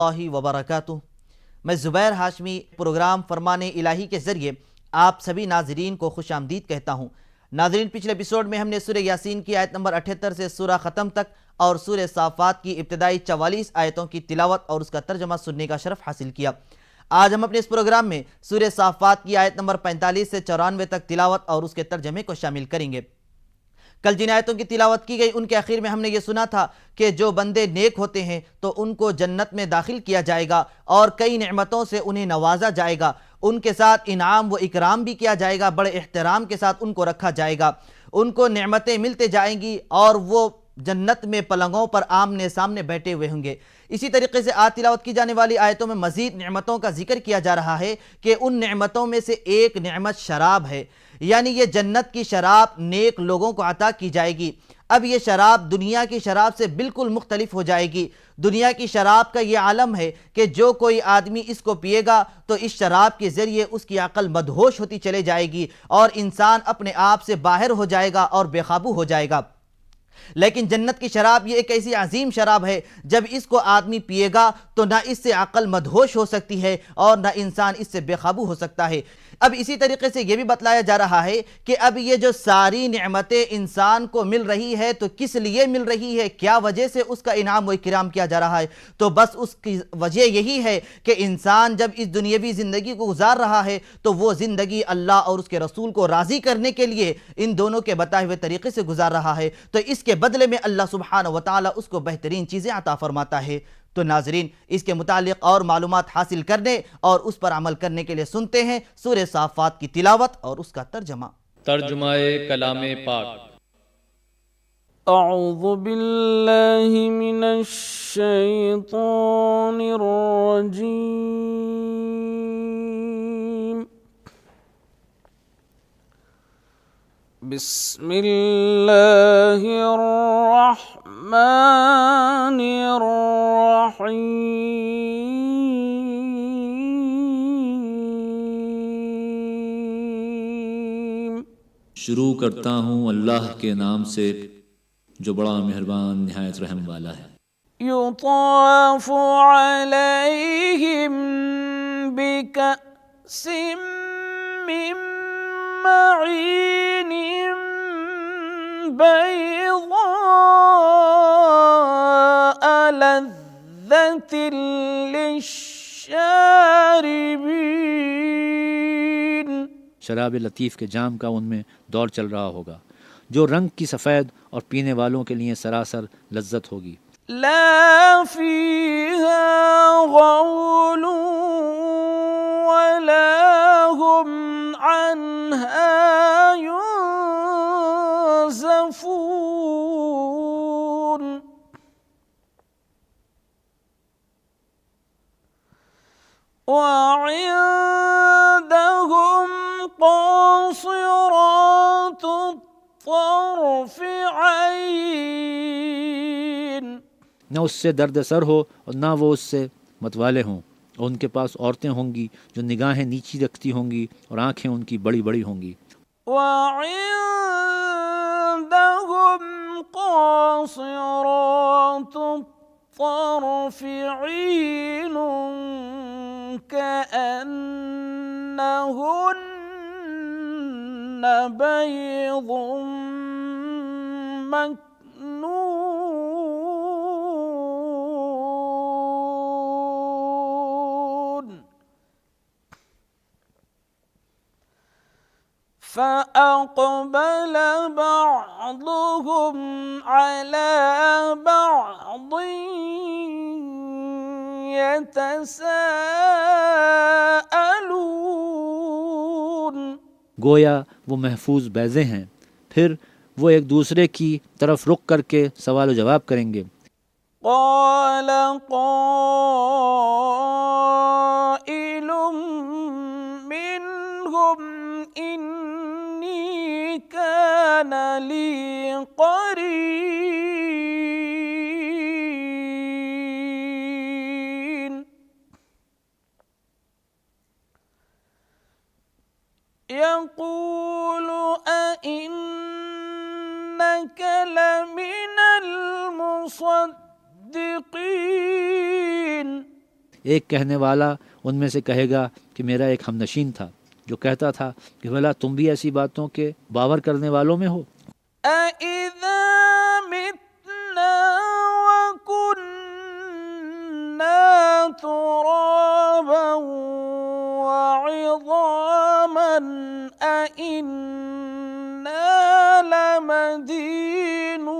वबरकातुहू। मैं ज़ुबैर हाशमी प्रोग्राम फरमान इलाही के ज़रिए आप सभी नाजरीन को खुश आमदीद कहता हूँ। नाजरीन, पिछले एपिसोड में हमने सूरह यासीन की आयत नंबर 78 से सूरह ख़त्म तक और सूरह साफ़ात की इब्तिदाई 44 आयतों की तिलावत और उसका तर्जमा सुनने का शरफ़ हासिल किया। आज हम अपने इस प्रोग्राम में सूरह साफ़ात की आयत नंबर 45 से 94 तक तिलावत और उसके तर्जमे को शामिल करेंगे। कल जिन आयतों की तिलावत की गई उनके आखिर में हमने ये सुना था कि जो बंदे नेक होते हैं तो उनको जन्नत में दाखिल किया जाएगा और कई नेमतों से उन्हें नवाजा जाएगा, उनके साथ इनाम व इकराम भी किया जाएगा, बड़े एहतराम के साथ उनको रखा जाएगा, उनको नेमतें मिलते जाएंगी और वो जन्नत में पलंगों पर आमने सामने बैठे हुए होंगे। इसी तरीके से आज तिलावत की जाने वाली आयतों में मज़ीद नेमतों का जिक्र किया जा रहा है कि उन नेमतों में से एक नेमत शराब है, यानी ये जन्नत की शराब नेक लोगों को अता की जाएगी। अब ये शराब दुनिया की शराब से बिल्कुल मुख्तलिफ हो जाएगी। दुनिया की शराब का ये आलम है कि जो कोई आदमी इसको पिएगा तो इस शराब के ज़रिए उसकी अक्ल मदहोश होती चले जाएगी और इंसान अपने आप से बाहर हो जाएगा और बेकाबू हो जाएगा। लेकिन जन्नत की शराब ये एक ऐसी अजीम शराब है, जब इसको आदमी पिएगा तो ना इससे अक्ल मदहोश हो सकती है और ना इंसान इससे बेकाबू हो सकता है। अब इसी तरीके से यह भी बतलाया जा रहा है कि अब ये जो सारी नेमतें इंसान को मिल रही है तो किस लिए मिल रही है, क्या वजह से उसका इनाम व इकराम किया जा रहा है, तो बस उसकी वजह यही है कि इंसान जब इस दुनियावी ज़िंदगी को गुजार रहा है तो वो ज़िंदगी अल्लाह और उसके रसूल को राज़ी करने के लिए इन दोनों के बताए हुए तरीके से गुजार रहा है, तो इसके बदले में अल्लाह सुब्हानहू व तआला उसको बेहतरीन चीज़ें अता फरमाता है। तो नाजरीन, इसके मुतालिक और मालूमात हासिल करने और उस पर अमल करने के लिए सुनते हैं सूरह साफ़ात की तिलावत और उसका तर्जमा। तर्जुमा कलामे पाक। अऊज़ु बिल्लाहि मिनश शैतानिर रजीम। बिस्मिल्लाहिर रहमानिर रहीम। शुरू करता हूँ अल्लाह के नाम से जो बड़ा मेहरबान निहायत रहम वाला है। युताफ़ु अलैहिम बिकअसिम मिन मईन बैज़ा लज़्ज़तिन लिश्शारिबीन। शराब लतीफ़ के जाम का उनमें दौर चल रहा होगा जो रंग की सफ़ेद और पीने वालों के लिए सरासर लज्जत होगी। ला फ़ीहा ग़ौलुन वला हुम अन्हा युज़फ़ून। वइंदहुम क़ासिरातुत तर्फ़ ऐन। न उससे दर्द सर हो और न वो उससे मतवाले हों, और उनके पास औरतें होंगी जो निगाहें नीची रखती होंगी और आंखें उनकी बड़ी बड़ी होंगी। वइंदहुम क़ासिरातुत तर्फ़ ऐन कअन्नहुन्न बैज़ुम मकनून। फ़अक़बल बअदुहुम अला बअद यतसाअलून। गोया वो महफूज बैज़े हैं, फिर वो एक दूसरे की तरफ रुख करके सवाल जवाब करेंगे। क़ाल क़ाइलुम मिनहुम इन्नी कान ली क़रीन। यक़ूलु अइन्नक लमिनल मुसद्दिक़ीन। एक कहने वाला उनमें से कहेगा कि मेरा एक हमनशीन था जो कहता था कि भला तुम भी ऐसी बातों के बावर करने वालों में हो। أَإِذَا مِتْنَا وَكُنَّا تُرَابًا وَعِظَامًا أَإِنَّا لَمَدِينُونَ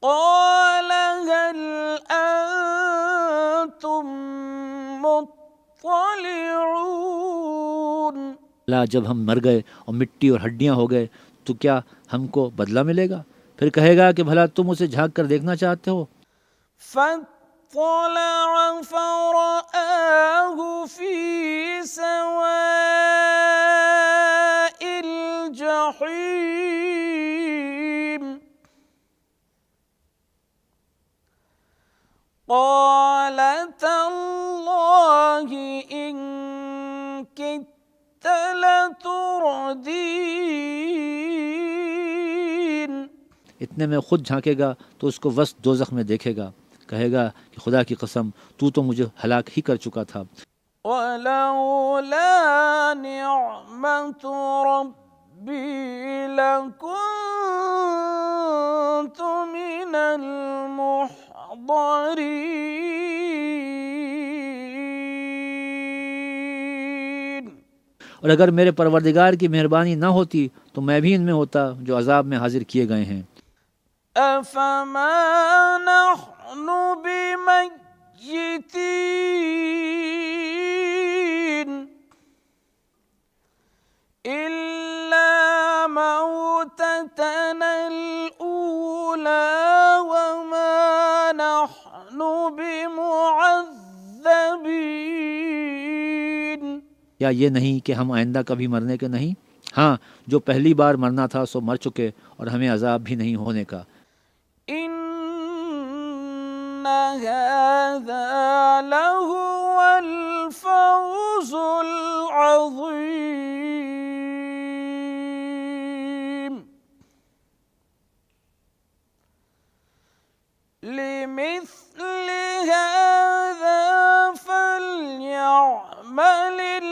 قَالَ هَلْ أَنْتُمْ مُطَّلِعُونَ ला जब हम मर गए और मिट्टी और हड्डियां हो गए तो क्या हमको बदला मिलेगा? फिर कहेगा कि भला तुम उसे झांक कर देखना चाहते हो? فاطلع فرآه في سواء الجحيم قال تالله إن كدت لتردين। इतने में खुद झांकेगा तो उसको वस्त दोज़ख में देखेगा, कहेगा कि खुदा की कसम तू तो मुझे हलाक ही कर चुका था। वलौला निअमतु रब्बी लकुन्तु मिनल मुहदरीन। और अगर मेरे परवरदिगार की मेहरबानी न होती तो मैं भी इनमें होता जो अजाब में हाजिर किए गए हैं। अफमा नहनु बिमय्यितीन इल्ला मौततनल ऊला वमा नहनु बिमुअज़्ज़बीन। या ये नहीं कि हम आइंदा कभी मरने के नहीं? हाँ, जो पहली बार मरना था सो मर चुके और हमें अजाब भी नहीं होने का। इन्ना हाज़ा लहुवल फौज़ुल अज़ीम। लिमिस्लि हाज़ा फल्यअमलिल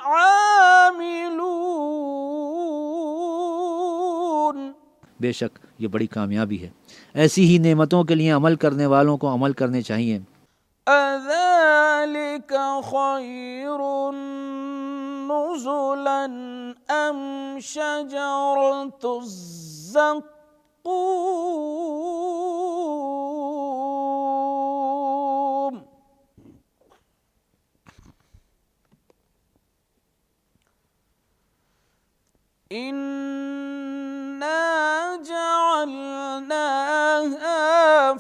आमिलून। बेशक ये बड़ी कामयाबी है। ऐसी ही नेमतों के लिए अमल करने वालों को अमल करने चाहिए। अज़ालिक खैरुन नुज़ुलन अम शजरतुज़ ज़क़्क़ूम। इन्ना जअलनाहा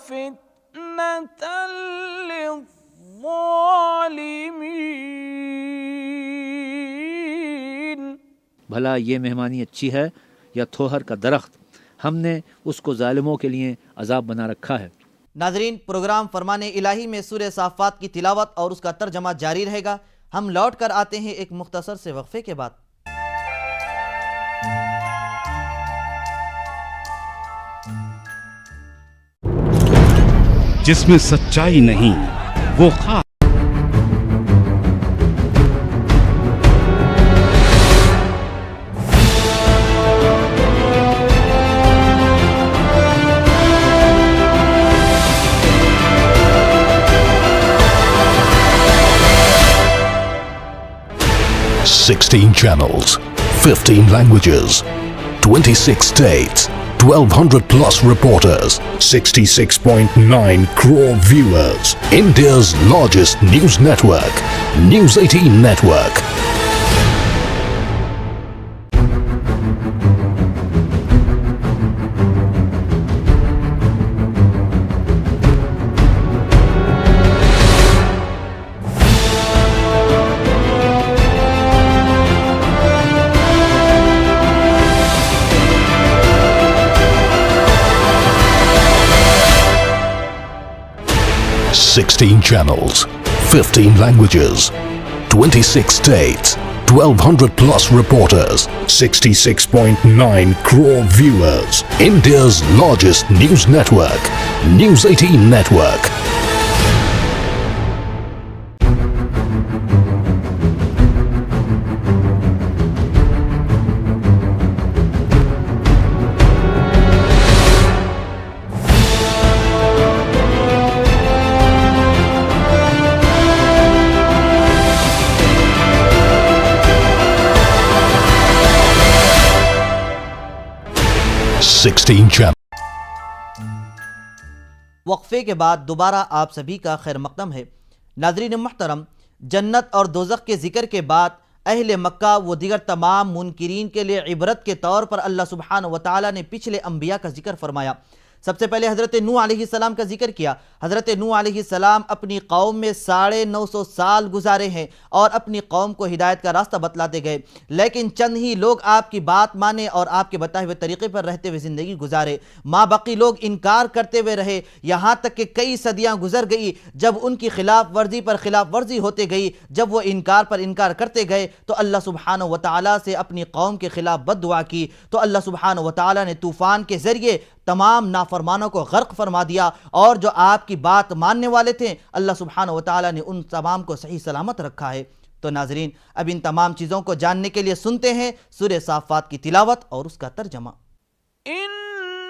फितनतल लिज़्ज़ालिमीन। भला ये मेहमानी अच्छी है या थोहर का दरख्त? हमने उसको जालिमों के लिए अजाब बना रखा है। नाजरीन, प्रोग्राम फरमान इलाही में सूरह साफात की तिलावत और उसका तर्जमा जारी रहेगा। हम लौट कर आते हैं एक मुख्तसर से वक्फे के बाद। जिसमें सच्चाई नहीं वो खा। Sixteen channels, 15 languages, 26 states, 1200 plus reporters, 66.9 crore viewers. India's largest news network, News18 Network. Sixteen channels, 15 languages, 26 states, 1,200 plus reporters, 66.9 crore viewers. India's largest news network, News18 Network. वक्फे के बाद दोबारा आप सभी का खैर मकदम है। नाज़रीन मुहतरम, जन्नत और दोज़ख के ज़िक्र के बाद अहले मक्का व दीगर तमाम मुनकिरीन के लिए इबरत के तौर पर अल्लाह सुब्हानहु व तआला ने पिछले अंबिया का जिक्र फरमाया। सबसे पहले हज़रत नूह अलैहिस्सलाम का जिक्र किया। हज़रत नूह अलैहिस्सलाम अपनी कौम में 950 साल गुजारे हैं और अपनी कौम को हिदायत का रास्ता बतलाते गए, लेकिन चंद ही लोग आपकी बात माने और आपके बताए हुए तरीक़े पर रहते हुए ज़िंदगी गुजारे। माँ बाकी लोग इनकार करते हुए रहे, यहाँ तक कि कई सदियाँ गुजर गई। जब उनकी खिलाफ वर्जी पर खिलाफ वर्जी होते गई, जब वो इनकार पर इनकार करते गए तो अल्लाह सुब्हानहु व तआला से अपनी कौम के खिलाफ बद्दुआ की, तो अल्लाह सुब्हानहु व तआला ने तूफ़ान के ज़रिए तमाम नाफरमानों को गर्क फरमा दिया, और जो आपकी बात मानने वाले थे अल्लाह सुब्हानहु व तआला ने उन तमाम को सही सलामत रखा है। तो नाज़रीन, अब इन तमाम चीज़ों को जानने के लिए सुनते हैं सूरह साफ़ात की तिलावत और उसका तर्जमा। इन्नहा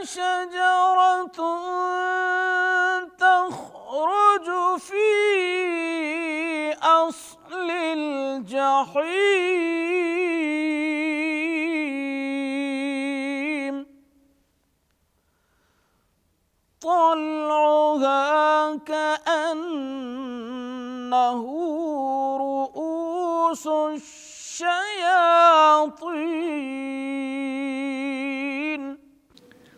शजरतुन तख़रुजु फी अस्लिल जहीम طلعها كأنه رؤوس الشياطين।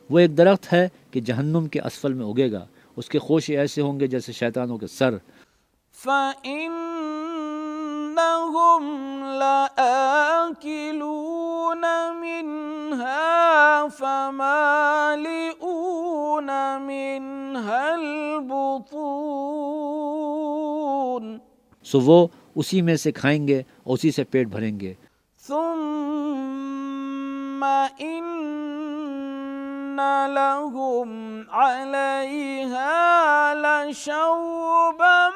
वो एक दरख्त है कि जहन्नुम के असफल में उगेगा, उसके खोशे ऐसे होंगे जैसे शैतानों के सर। فإنهم لآكلون منها فمالئون منها البطون। सो वो उसी में से खाएंगे और उसी से पेट भरेंगे। ثم إن لهم عليها لشوبا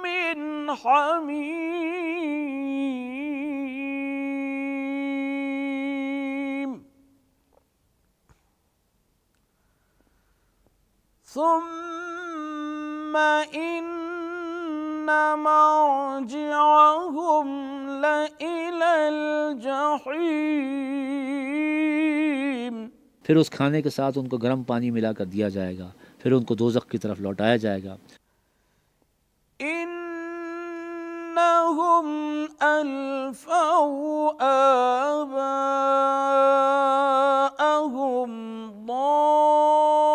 من حميم ثم إن مرجعهم لإلى الجحيم। फिर उस खाने के साथ उनको गर्म पानी मिलाकर दिया जाएगा, फिर उनको दोज़ख की तरफ लौटाया जाएगा। इन्नहुम अल्फौ आबाअहुम ضالين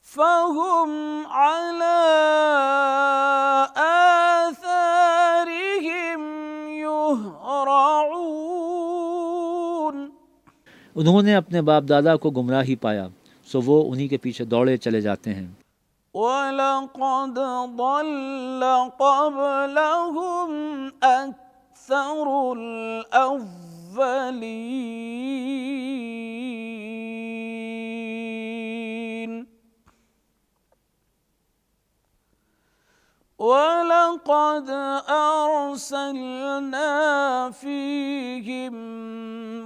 فهم على آثارهم يهرعون। उन्होंने अपने बाप दादा को गुमराही पाया, सो वो उन्हीं के पीछे दौड़े चले जाते हैं। वलक़द ضل قبلهم أكثر الأولين ولقد أرسلنا فيهم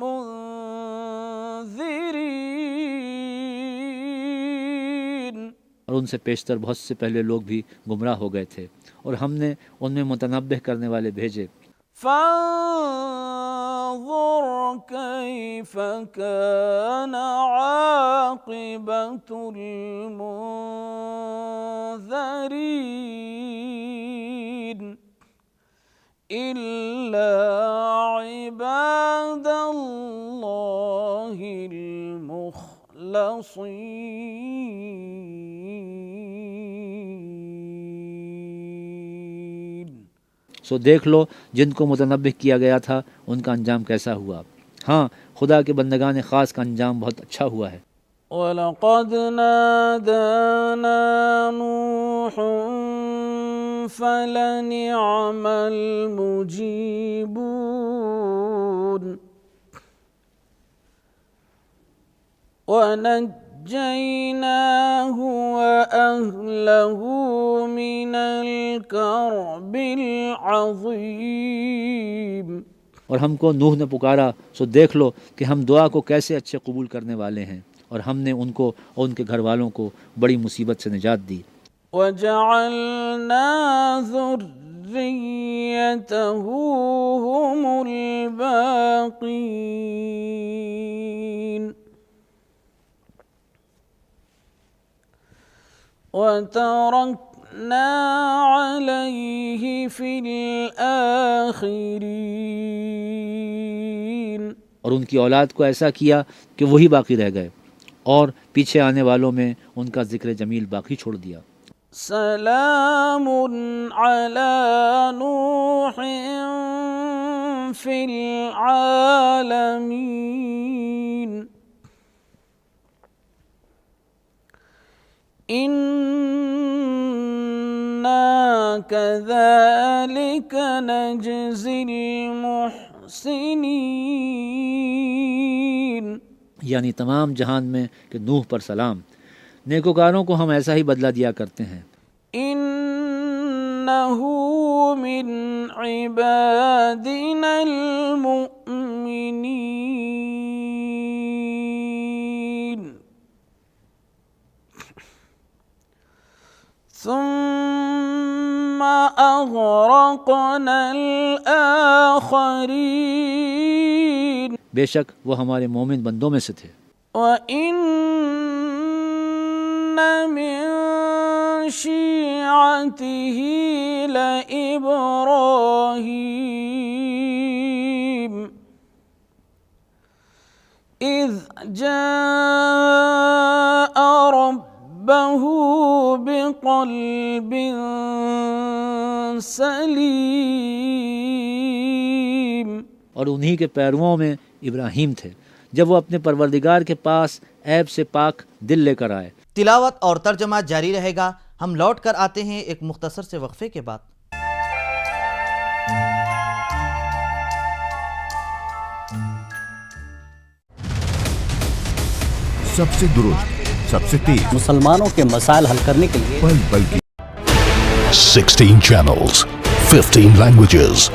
منذرين। और उनसे पेशतर बहुत से पहले लोग भी गुमराह हो गए थे और हमने उनमें मुतनब्बिह करने वाले भेजे। فانظر كيف كان عاقبة المنذرين إلا عباد الله المخلصين। सो देख लो जिनको मुतनब्बिह किया गया था उनका अंजाम कैसा हुआ। हाँ, खुदा के बंदगान ख़ास का अंजाम बहुत अच्छा हुआ है। वलक़द नादाना नूहुन फलनिअमल मुजीबून वनज्जयनाहु वअहलहु मिनल कर्बिल अज़ीम। और हमको नूह ने पुकारा, सो देख लो कि हम दुआ को कैसे अच्छे कबूल करने वाले हैं, और हमने उनको और उनके घर वालों को बड़ी मुसीबत से निजात दी। वजअलना ज़ुर्रियतहु हुमुल बाक़ीन वतरकना अलैहि फिल आखिरीन। और उनकी औलाद को ऐसा किया कि वही बाकी रह गए, और पीछे आने वालों में उनका जिक्र जमील बाकी छोड़ दिया। सलामुन अला नूहिन फिल आलमीन इन्ना कज़ालिक नजज़िल मुहसिनीन। यानी तमाम जहान में कि नूह पर सलाम, नेकोकारों को हम ऐसा ही बदला दिया करते हैं। इन्नहु मिन इबादिनल मुअमिनीन सुम्मा अग़रक़नल आख़रीन। बेशक वो हमारे मोमिन बंदों में से थे। वइन्न मिन शिअतिही लइब्राहीम इज़ जाअ रब्बहु बिक़ल्बिन सलीम। और उन्हीं के पैरुओं में इब्राहीम थे जब वो अपने परवरदिगार के पास ऐब से पाक दिल लेकर आए। तिलावत और तर्जमा जारी रहेगा। हम लौट कर आते हैं एक मुख्तसर से वक्फे के बाद। सबसे दुरुस्त, सबसे तेज, मुसलमानों के मसाइल हल करने के लिए पल पल की 16 channels, 15 languages,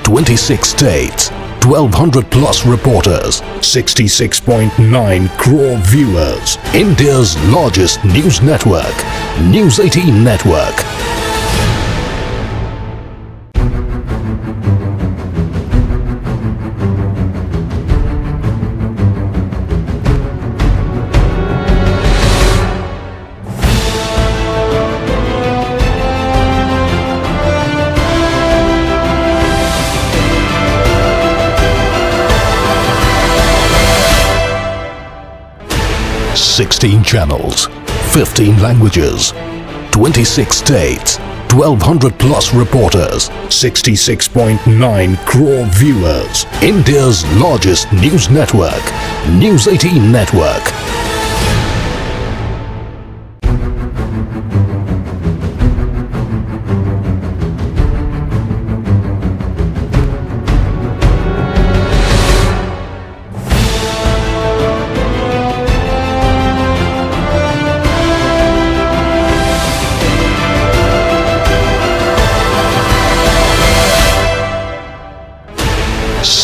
26 states, 1200 plus reporters, 66.9 crore viewers. India's largest news network, News18 Network. Sixteen channels, 15 languages, 26 states, 1200 plus reporters, 66.9 crore viewers. India's largest news network, News18 Network.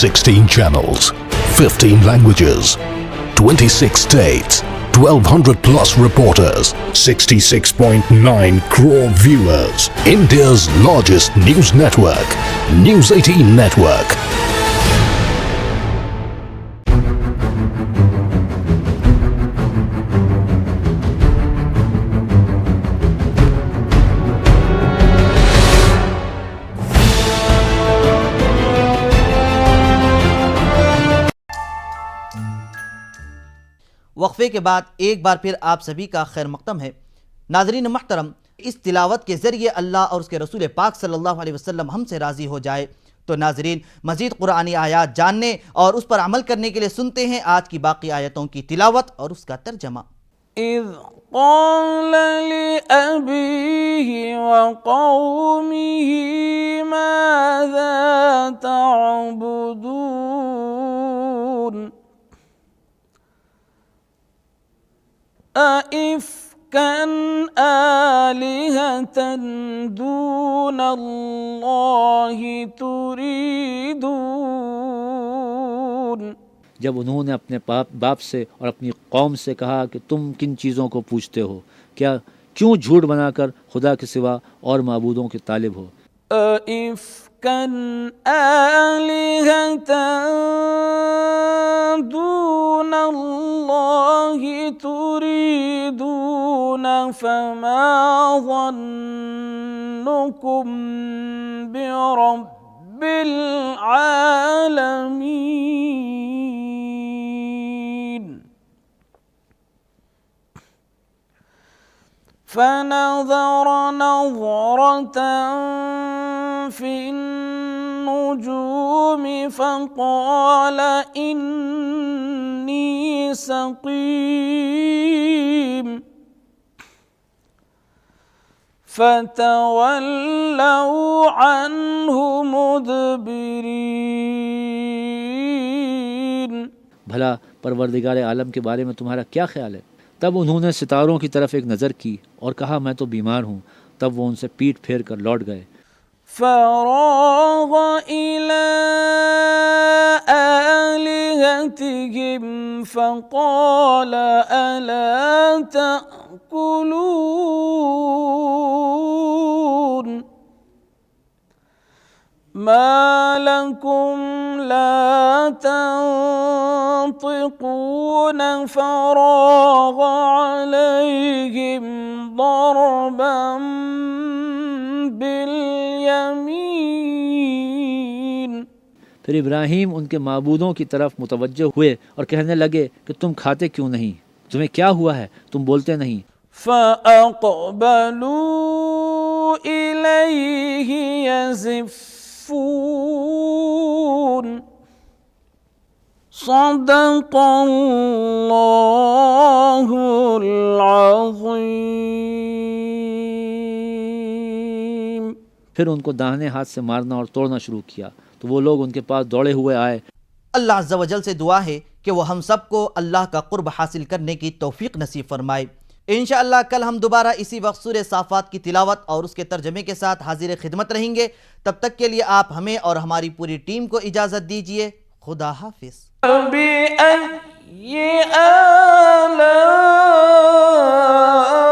Sixteen channels, 15 languages, 26 states, 1200 plus reporters, 66.9 crore viewers. India's largest news network, News18 Network. वक्फे के बाद एक बार फिर आप सभी का खैर मक़दम है। नाज़रीन मुहतरम, इस तिलावत के ज़रिए अल्लाह और उसके रसूल पाक सल्लल्लाहु अलैहि वसल्लम हमसे राज़ी हो जाए تو ناظرین مزید قرآنی آیات جاننے اور اس پر عمل کرنے کے لیے سنتے ہیں آج کی باقی آیتوں کی تلاوت اور اس کا ترجمہ۔ إذ قال لأبيه وقومه ماذا تعبدون أئفكا آلهة دون الله تريدون۔ जब उन्होंने अपने बाप से और अपनी कौम से कहा कि तुम किन चीज़ों को पूछते हो, क्या क्यों झूठ बनाकर खुदा के सिवा और माबूदों के तालिब हो। أئفكا آلهة دون الله تريدون فما ظنكم برب العالمين فنظر نظرة في النجوم فقال إني سقيم فتولوا عنه مدبرين۔ भला परवरदिगार आलम के बारे में तुम्हारा क्या ख्याल है। तब उन्होंने सितारों की तरफ एक नज़र की और कहा मैं तो बीमार हूँ। तब वो उनसे पीठ फेर कर लौट गए। فراغ إلى آلهتهم فقال ألا تأكلون ما لكم لا تنطقون فراغ عليهم ضربا باليمين۔ फिर इब्राहीम उनके माबूदों की तरफ मुतवज्जह हुए और कहने लगे कि तुम खाते क्यों नहीं, तुम्हें क्या हुआ है, तुम बोलते नहीं। فأقبلوا إليه يزفون صدق الله العظيم۔ फिर उनको दाहिने हाथ से मारना और तोड़ना शुरू किया तो वो लोग उनके पास दौड़े हुए आए। अल्लाह अज़्ज़ा व जल से दुआ है कि वो हम सबको अल्लाह का क़ुर्ब हासिल करने की तौफीक नसीब फरमाए। इंशाअल्लाह कल हम दोबारा इसी वक्त सूरह साफात की तिलावत और उसके तर्जमे के साथ हाजिर खिदमत रहेंगे। तब तक के लिए आप हमें और हमारी पूरी टीम को इजाज़त दीजिए। खुदा हाफिज़।